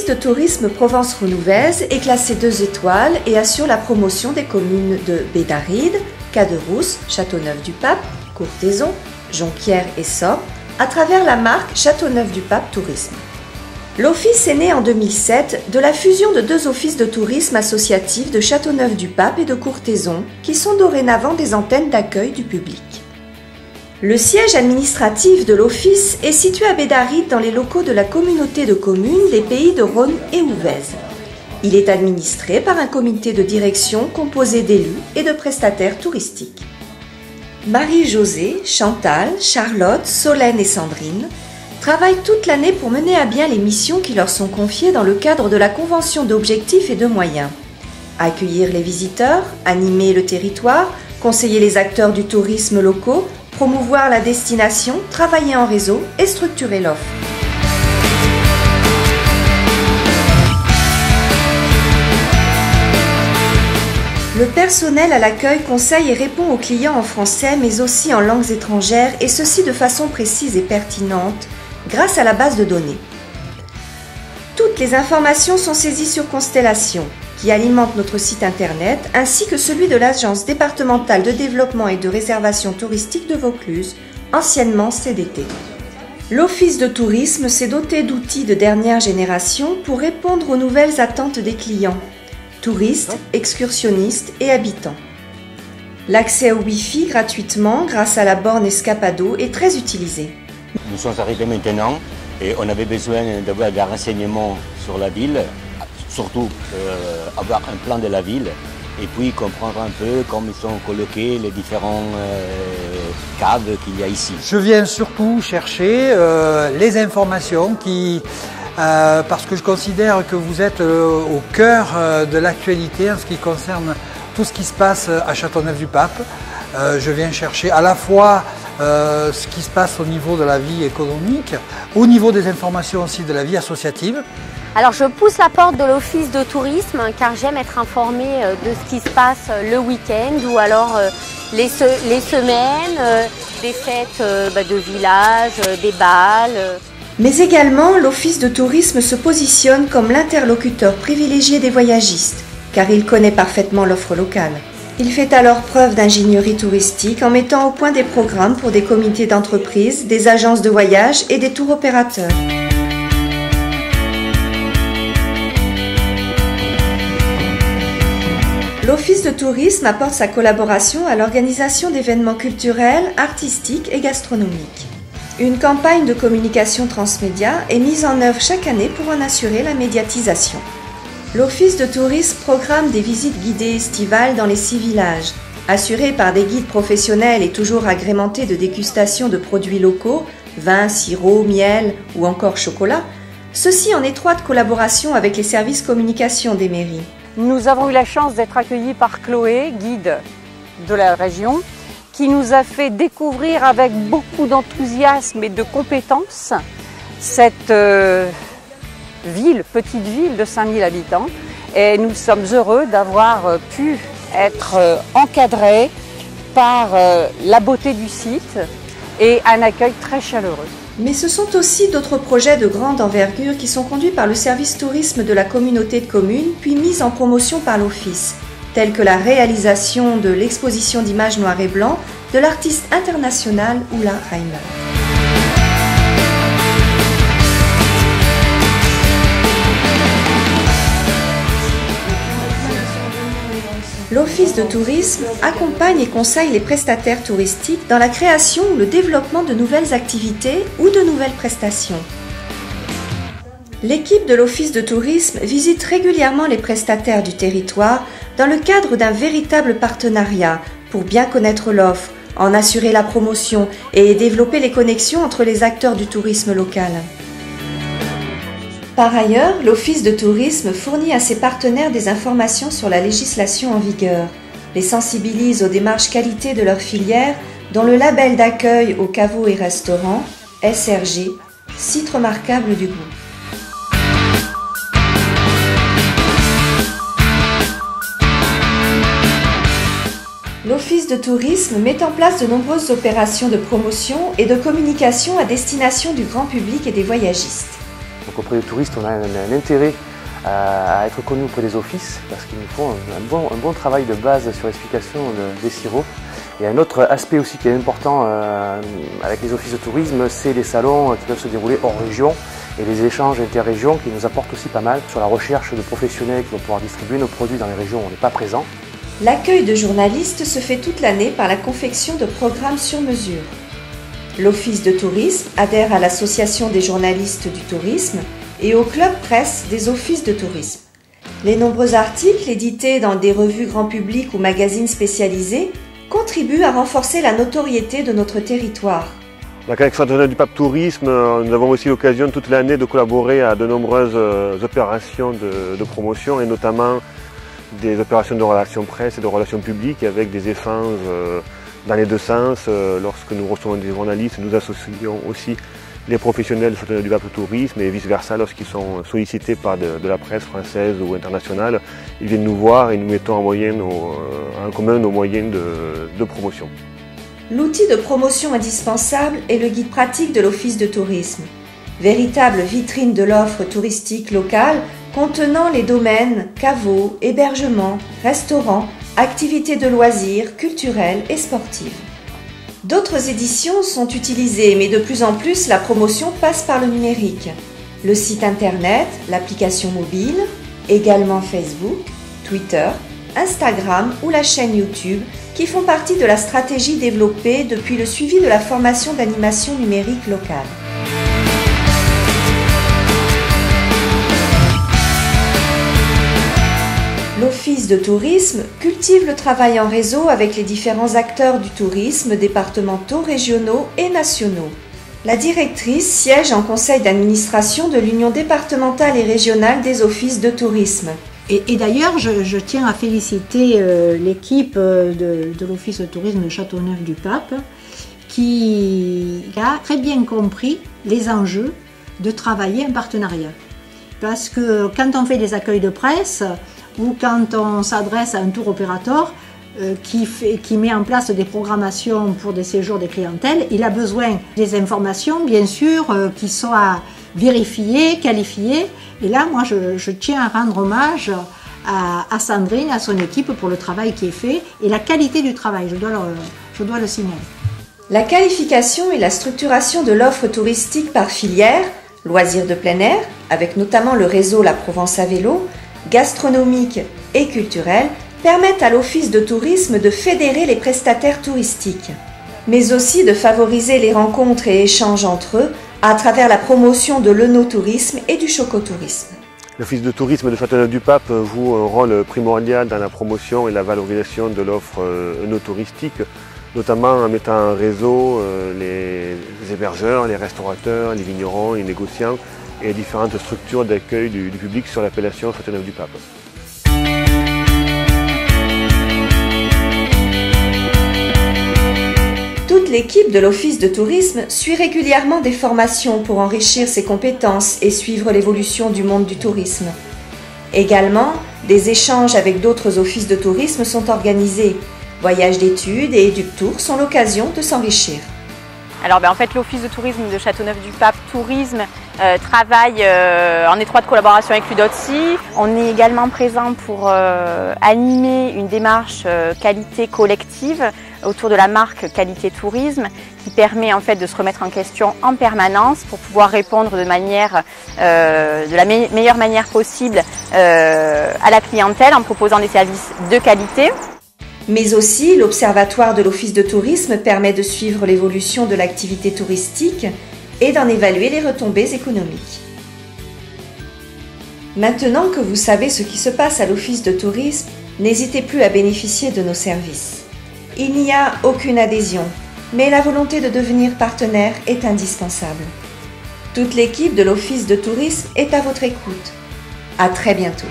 l'Office de tourisme Provence-Rhône-Ouvèze est classé 2 étoiles et assure la promotion des communes de Bédarrides, Caderousse, Châteauneuf-du-Pape, Courthézon, Jonquière et Sopt à travers la marque Châteauneuf-du-Pape Tourisme. L'office est né en 2007 de la fusion de 2 offices de tourisme associatifs de Châteauneuf-du-Pape et de Courthézon qui sont dorénavant des antennes d'accueil du public. Le siège administratif de l'office est situé à Bédarrides dans les locaux de la communauté de communes des Pays de Rhône et Ouvèze. Il est administré par un comité de direction composé d'élus et de prestataires touristiques. Marie-Josée, Chantal, Charlotte, Solène et Sandrine travaillent toute l'année pour mener à bien les missions qui leur sont confiées dans le cadre de la convention d'objectifs et de moyens. Accueillir les visiteurs, animer le territoire, conseiller les acteurs du tourisme locaux, promouvoir la destination, travailler en réseau et structurer l'offre. Le personnel à l'accueil conseille et répond aux clients en français mais aussi en langues étrangères et ceci de façon précise et pertinente grâce à la base de données. Toutes les informations sont saisies sur Constellation, qui alimente notre site internet, ainsi que celui de l'Agence départementale de développement et de réservation touristique de Vaucluse, anciennement CDT. L'Office de tourisme s'est doté d'outils de dernière génération pour répondre aux nouvelles attentes des clients, touristes, excursionnistes et habitants. L'accès au Wi-Fi gratuitement grâce à la borne Escapado est très utilisé. Nous sommes arrivés maintenant et on avait besoin d'avoir des renseignements sur la ville. Surtout avoir un plan de la ville et puis comprendre un peu comment ils sont coloqués les différents caves qu'il y a ici. Je viens surtout chercher les informations parce que je considère que vous êtes au cœur de l'actualité en ce qui concerne tout ce qui se passe à Châteauneuf-du-Pape. Je viens chercher à la fois ce qui se passe au niveau de la vie économique, au niveau des informations aussi de la vie associative. Alors je pousse la porte de l'office de tourisme car j'aime être informée de ce qui se passe le week-end ou alors les semaines, des fêtes de village, des bals. Mais également, l'office de tourisme se positionne comme l'interlocuteur privilégié des voyagistes car il connaît parfaitement l'offre locale. Il fait alors preuve d'ingénierie touristique en mettant au point des programmes pour des comités d'entreprise, des agences de voyage et des tours opérateurs. L'Office de tourisme apporte sa collaboration à l'organisation d'événements culturels, artistiques et gastronomiques. Une campagne de communication transmédia est mise en œuvre chaque année pour en assurer la médiatisation. L'Office de tourisme programme des visites guidées estivales dans les 6 villages, assurées par des guides professionnels et toujours agrémentés de dégustation de produits locaux, vin, sirop, miel ou encore chocolat, ceci en étroite collaboration avec les services communication des mairies. Nous avons eu la chance d'être accueillis par Chloé, guide de la région, qui nous a fait découvrir avec beaucoup d'enthousiasme et de compétences cette petite ville de 5000 habitants. Et nous sommes heureux d'avoir pu être encadrés par la beauté du site et un accueil très chaleureux. Mais ce sont aussi d'autres projets de grande envergure qui sont conduits par le service tourisme de la communauté de communes puis mis en promotion par l'Office, tels que la réalisation de l'exposition d'images noir et blanc de l'artiste international Ulla Reimer. L'Office de tourisme accompagne et conseille les prestataires touristiques dans la création ou le développement de nouvelles activités ou de nouvelles prestations. L'équipe de l'Office de tourisme visite régulièrement les prestataires du territoire dans le cadre d'un véritable partenariat pour bien connaître l'offre, en assurer la promotion et développer les connexions entre les acteurs du tourisme local. Par ailleurs, l'Office de tourisme fournit à ses partenaires des informations sur la législation en vigueur, les sensibilise aux démarches qualité de leur filière, dont le label d'accueil aux caveaux et restaurants, SRG, site remarquable du goût. L'Office de tourisme met en place de nombreuses opérations de promotion et de communication à destination du grand public et des voyagistes. Donc auprès des touristes, on a un intérêt à être connus auprès des offices parce qu'ils nous font un bon travail de base sur l'explication des sirops. Et un autre aspect aussi qui est important avec les offices de tourisme, c'est les salons qui peuvent se dérouler hors région et les échanges interrégions qui nous apportent aussi pas mal sur la recherche de professionnels qui vont pouvoir distribuer nos produits dans les régions où on n'est pas présent. L'accueil de journalistes se fait toute l'année par la confection de programmes sur mesure. L'Office de tourisme adhère à l'Association des journalistes du tourisme et au Club Presse des offices de tourisme. Les nombreux articles édités dans des revues grand public ou magazines spécialisés contribuent à renforcer la notoriété de notre territoire. Avec Châteauneuf du Pape Tourisme, nous avons aussi l'occasion toute l'année de collaborer à de nombreuses opérations de promotion et notamment des opérations de relations presse et de relations publiques avec des échanges dans les deux sens. Lorsque nous recevons des journalistes, nous associons aussi les professionnels de Châteauneuf du Pape Tourisme et vice-versa lorsqu'ils sont sollicités par de la presse française ou internationale. Ils viennent nous voir et nous mettons en commun nos moyens de promotion. L'outil de promotion indispensable est le guide pratique de l'Office de tourisme, véritable vitrine de l'offre touristique locale contenant les domaines caveaux, hébergements, restaurants, activités de loisirs, culturelles et sportives. D'autres éditions sont utilisées, mais de plus en plus la promotion passe par le numérique. Le site internet, l'application mobile, également Facebook, Twitter, Instagram ou la chaîne YouTube qui font partie de la stratégie développée depuis le suivi de la formation d'animation numérique locale. L'Office de tourisme cultive le travail en réseau avec les différents acteurs du tourisme départementaux, régionaux et nationaux. La directrice siège en conseil d'administration de l'Union départementale et régionale des offices de tourisme. Et d'ailleurs, je tiens à féliciter l'équipe de l'Office de tourisme de Châteauneuf du Pape qui a très bien compris les enjeux de travailler en partenariat. Parce que quand on fait des accueils de presse ou quand on s'adresse à un tour opérateur qui met en place des programmations pour des séjours des clientèles, il a besoin des informations, bien sûr, qui soient vérifiées, qualifiées. Et là, moi, je tiens à rendre hommage à Sandrine, à son équipe pour le travail qui est fait et la qualité du travail, je dois le signaler. La qualification et la structuration de l'offre touristique par filière, loisirs de plein air, avec notamment le réseau La Provence à vélo, gastronomique et culturel, permettent à l'Office de tourisme de fédérer les prestataires touristiques, mais aussi de favoriser les rencontres et échanges entre eux à travers la promotion de l'œnotourisme et du chocotourisme. L'Office de tourisme de Châteauneuf du Pape joue un rôle primordial dans la promotion et la valorisation de l'offre œnotouristique, notamment en mettant en réseau les hébergeurs, les restaurateurs, les vignerons, les négociants et les différentes structures d'accueil du public sur l'appellation Châteauneuf du Pape. Toute l'équipe de l'Office de tourisme suit régulièrement des formations pour enrichir ses compétences et suivre l'évolution du monde du tourisme. Également, des échanges avec d'autres offices de tourisme sont organisés. Voyages d'études et EducTour sont l'occasion de s'enrichir. Alors en fait, l'Office de tourisme de Châteauneuf du Pape Tourisme travaille en étroite collaboration avec l'UDOTSI. On est également présent pour animer une démarche qualité collective autour de la marque Qualité Tourisme qui permet en fait de se remettre en question en permanence pour pouvoir répondre de la meilleure manière possible à la clientèle en proposant des services de qualité. Mais aussi, l'Observatoire de l'Office de tourisme permet de suivre l'évolution de l'activité touristique et d'en évaluer les retombées économiques. Maintenant que vous savez ce qui se passe à l'Office de tourisme, n'hésitez plus à bénéficier de nos services. Il n'y a aucune adhésion, mais la volonté de devenir partenaire est indispensable. Toute l'équipe de l'Office de tourisme est à votre écoute. À très bientôt.